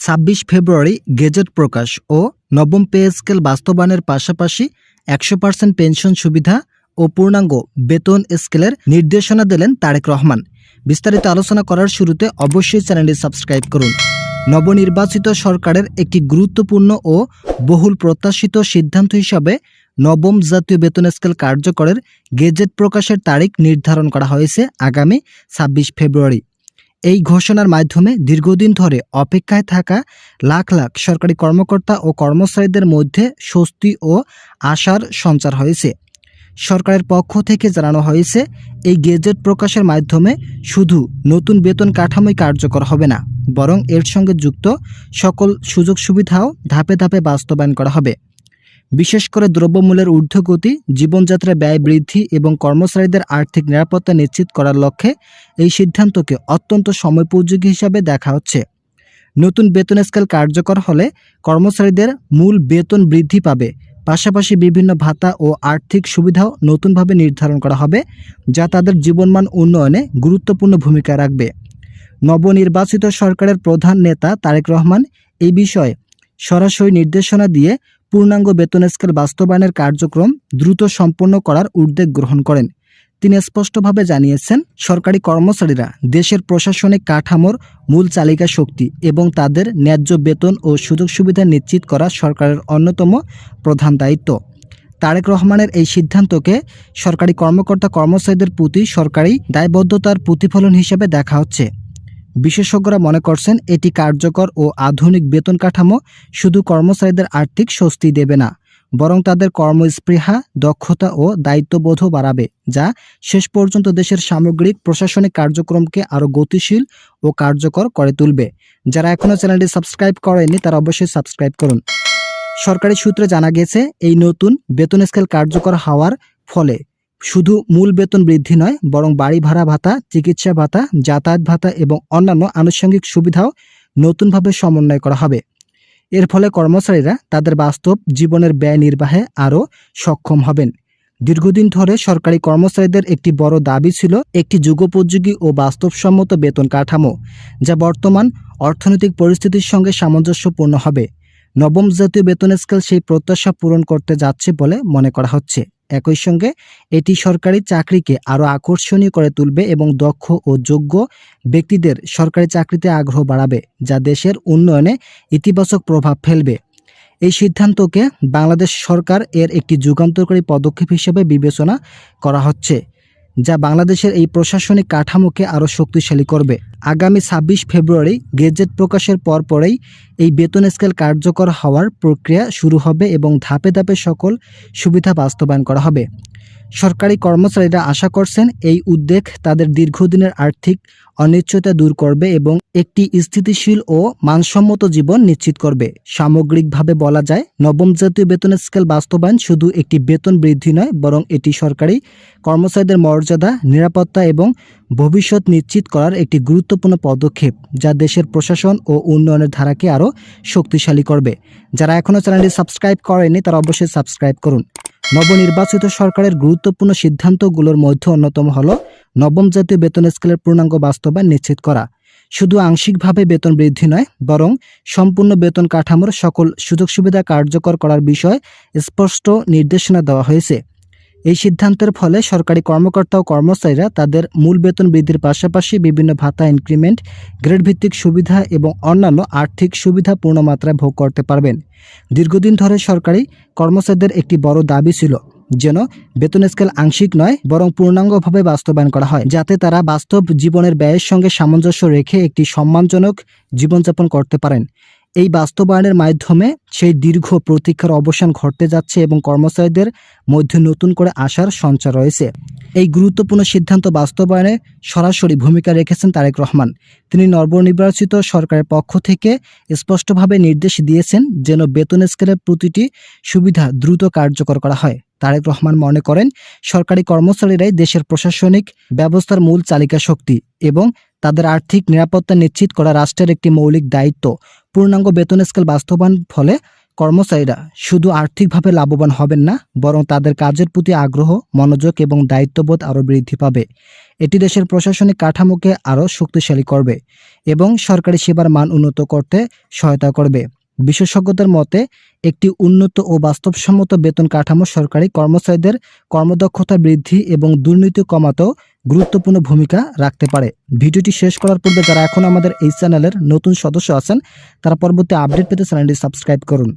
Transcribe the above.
২৬ ফেব্রুয়ারি gazette প্রকাশ ও নবম pay scale বাস্তবায়নের পাশাপাশি ১০০% পেনশন সুবিধা ও পূর্ণাঙ্গ বেতন স্কেলের নির্দেশনা দিলেন তারেক রহমান। বিস্তারিত আলোচনা করার শুরুতে অবশ্যই চ্যানেলটি সাবস্ক্রাইব করুন। নবনির্বাচিত সরকারের একটি গুরুত্বপূর্ণ ও বহুল প্রত্যাশিত সিদ্ধান্ত হিসাবে নবম জাতীয় বেতন স্কেল কার্যকরের গেজেট প্রকাশের তারিখ নির্ধারণ করা হয়েছে আগামী ২৬ ফেব্রুয়ারি। এই ঘোষণার মাধ্যমে দীর্ঘদিন ধরে অপেক্ষায় থাকা লাখ লাখ সরকারি কর্মকর্তা ও কর্মচারীদের মধ্যে স্বস্তি ও আশার সঞ্চার হয়েছে। সরকারের পক্ষ থেকে জানানো হয়েছে, এই গেজেট প্রকাশের মাধ্যমে শুধু নতুন বেতন কাঠামোই কার্যকর হবে না, বরং এর সঙ্গে যুক্ত সকল সুযোগ সুবিধাও ধাপে ধাপে বাস্তবায়ন করা হবে। বিশেষ করে দ্রব্যমূল্যের ঊর্ধ্বগতি, জীবনযাত্রা ব্যয় বৃদ্ধি এবং কর্মচারীদের আর্থিক নিরাপত্তা নিশ্চিত করার লক্ষ্যে এই সিদ্ধান্তকে অত্যন্ত সময়োপযোগী হিসাবে দেখা হচ্ছে। নতুন বেতন স্কেল কার্যকর হলে কর্মচারীদের মূল বেতন বৃদ্ধি পাবে, পাশাপাশি বিভিন্ন ভাতা ও আর্থিক সুবিধাও নতুনভাবে নির্ধারণ করা হবে, যা তাদের জীবনমান উন্নয়নে গুরুত্বপূর্ণ ভূমিকা রাখবে। নবনির্বাচিত সরকারের প্রধান নেতা তারেক রহমান এই বিষয়ে সরাসরি নির্দেশনা দিয়ে পূর্ণাঙ্গ বেতন স্কেল বাস্তবায়নের কার্যক্রম দ্রুত সম্পন্ন করার উদ্যোগ গ্রহণ করেন। তিনি স্পষ্টভাবে জানিয়েছেন, সরকারি কর্মচারীরা দেশের প্রশাসনিক কাঠামোর মূল চালিকা শক্তি এবং তাদের ন্যায্য বেতন ও সুযোগ সুবিধা নিশ্চিত করা সরকারের অন্যতম প্রধান দায়িত্ব। তারেক রহমানের এই সিদ্ধান্তকে সরকারি কর্মকর্তা কর্মচারীদের প্রতি সরকারি দায়বদ্ধতার প্রতিফলন হিসেবে দেখা হচ্ছে। বিশেষজ্ঞরা মনে করছেন, এটি কার্যকর ও আধুনিক বেতন কাঠামো শুধু কর্মচারীদের আর্থিক স্বস্তি দেবে না, বরং তাদের কর্মস্পৃহা, দক্ষতা ও দায়িত্ববোধও বাড়াবে, যা শেষ পর্যন্ত দেশের সামগ্রিক প্রশাসনিক কার্যক্রমকে আরও গতিশীল ও কার্যকর করে তুলবে। যারা এখনও চ্যানেলটি সাবস্ক্রাইব করেননি তারা অবশ্যই সাবস্ক্রাইব করুন। সরকারি সূত্রে জানা গেছে, এই নতুন বেতন স্কেল কার্যকর হওয়ার ফলে শুধু মূল বেতন বৃদ্ধি নয়, বরং বাড়ি ভাড়া ভাতা, চিকিৎসা ভাতা, যাতায়াত ভাতা এবং অন্যান্য আনুষঙ্গিক সুবিধাও নতুনভাবে সমন্বয় করা হবে। এর ফলে কর্মচারীরা তাদের বাস্তব জীবনের ব্যয় নির্বাহে আরও সক্ষম হবেন। দীর্ঘদিন ধরে সরকারি কর্মচারীদের একটি বড় দাবি ছিল একটি যুগোপযোগী ও বাস্তবসম্মত বেতন কাঠামো, যা বর্তমান অর্থনৈতিক পরিস্থিতির সঙ্গে সামঞ্জস্যপূর্ণ হবে। নবম জাতীয় বেতন স্কেল সেই প্রত্যাশা পূরণ করতে যাচ্ছে বলে মনে করা হচ্ছে। একই সঙ্গে এটি সরকারি চাকরিকে আরও আকর্ষণীয় করে তুলবে এবং দক্ষ ও যোগ্য ব্যক্তিদের সরকারি চাকরিতে আগ্রহ বাড়াবে, যা দেশের উন্নয়নে ইতিবাচক প্রভাব ফেলবে। এই সিদ্ধান্তকে বাংলাদেশ সরকার এর একটি যুগান্তকারী পদক্ষেপ হিসেবে বিবেচনা করা হচ্ছে, যা বাংলাদেশের এই প্রশাসনিক কাঠামোকে আরও শক্তিশালী করবে। আগামী ২৬ ফেব্রুয়ারি গেজেট প্রকাশের পরপরই এই বেতন স্কেল কার্যকর হওয়ার প্রক্রিয়া শুরু হবে এবং ধাপে ধাপে সকল সুবিধা বাস্তবায়ন করা হবে। সরকারি কর্মচারীরা আশা করছেন, এই উদ্যোগ তাদের দীর্ঘদিনের আর্থিক অনিশ্চয়তা দূর করবে এবং একটি স্থিতিশীল ও মানসম্মত জীবন নিশ্চিত করবে। সামগ্রিকভাবে বলা যায়, নবম জাতীয় বেতন স্কেল বাস্তবায়ন শুধু একটি বেতন বৃদ্ধি নয়, বরং এটি সরকারি কর্মচারীদের মর্যাদা, নিরাপত্তা এবং ভবিষ্যৎ নিশ্চিত করার একটি গুরুত্বপূর্ণ পদক্ষেপ, যা দেশের প্রশাসন ও উন্নয়নের ধারাকে আরও শক্তিশালী করবে। যারা এখনও চ্যানেলটি সাবস্ক্রাইব করেনি তারা অবশ্যই সাবস্ক্রাইব করুন। নবনির্বাচিত সরকারের গুরুত্বপূর্ণ সিদ্ধান্তগুলোর মধ্যে অন্যতম হল নবম জাতীয় বেতন স্কেলের পূর্ণাঙ্গ বাস্তবায়ন নিশ্চিত করা। শুধু আংশিকভাবে বেতন বৃদ্ধি নয়, বরং সম্পূর্ণ বেতন কাঠামোর সকল সুযোগ সুবিধা কার্যকর করার বিষয়ে স্পষ্ট নির্দেশনা দেওয়া হয়েছে। এই সিদ্ধান্তের ফলে সরকারি কর্মকর্তা ও কর্মচারীরা তাদের মূল বেতন বৃদ্ধির পাশাপাশি বিভিন্ন ভাতা, ইনক্রিমেন্ট, গ্রেড ভিত্তিক সুবিধা এবং অন্যান্য আর্থিক সুবিধা পূর্ণমাত্রায় ভোগ করতে পারবেন। দীর্ঘদিন ধরে সরকারি কর্মচারীদের একটি বড় দাবি ছিল যেন বেতন স্কেল আংশিক নয়, বরং পূর্ণাঙ্গভাবে বাস্তবায়ন করা হয়, যাতে তারা বাস্তব জীবনের ব্যয়ের সঙ্গে সামঞ্জস্য রেখে একটি সম্মানজনক জীবনযাপন করতে পারেন। এই বাস্তবায়নের মাধ্যমে সেই দীর্ঘ প্রতীক্ষার অবসান ঘটতে যাচ্ছে এবং কর্মচারীদের মধ্যে নতুন করে আশার সঞ্চার রয়েছে। এই গুরুত্বপূর্ণ সিদ্ধান্ত বাস্তবায়নে সরাসরি ভূমিকা রেখেছেন তারেক রহমান। তিনি নবনির্বাচিত সরকারের পক্ষ থেকে স্পষ্টভাবে নির্দেশ দিয়েছেন যেন বেতন স্কেলের প্রতিটি সুবিধা দ্রুত কার্যকর করা হয়। তারেক রহমান মনে করেন, সরকারি কর্মচারীরাই দেশের প্রশাসনিক ব্যবস্থার মূল চালিকা শক্তি এবং তাদের আর্থিক নিরাপত্তা নিশ্চিত করা রাষ্ট্রের একটি মৌলিক দায়িত্ব। পূর্ণাঙ্গ বেতন স্কেল বাস্তবায়ন ফলে কর্মচারীরা শুধু আর্থিকভাবে লাভবান হবেন না, বরং তাদের কাজের প্রতি আগ্রহ, মনোযোগ এবং দায়িত্ববোধ আরও বৃদ্ধি পাবে। এটি দেশের প্রশাসনিক কাঠামোকে আরও শক্তিশালী করবে এবং সরকারি সেবার মান উন্নত করতে সহায়তা করবে। বিশেষজ্ঞদের মতে একটি উন্নত ও বাস্তবসম্মত বেতন কাঠামো সরকারি কর্মচারীদের কর্মদক্ষতা বৃদ্ধি এবং দুর্নীতি কমাতেও গুরুত্বপূর্ণ ভূমিকা রাখতে পারে। ভিডিওটি শেষ করার পূর্বে যারা এখন আমাদের এই চ্যানেলের নতুন সদস্য আছেন তারা পরবর্তী আপডেট পেতে চ্যানেলটি সাবস্ক্রাইব করুন।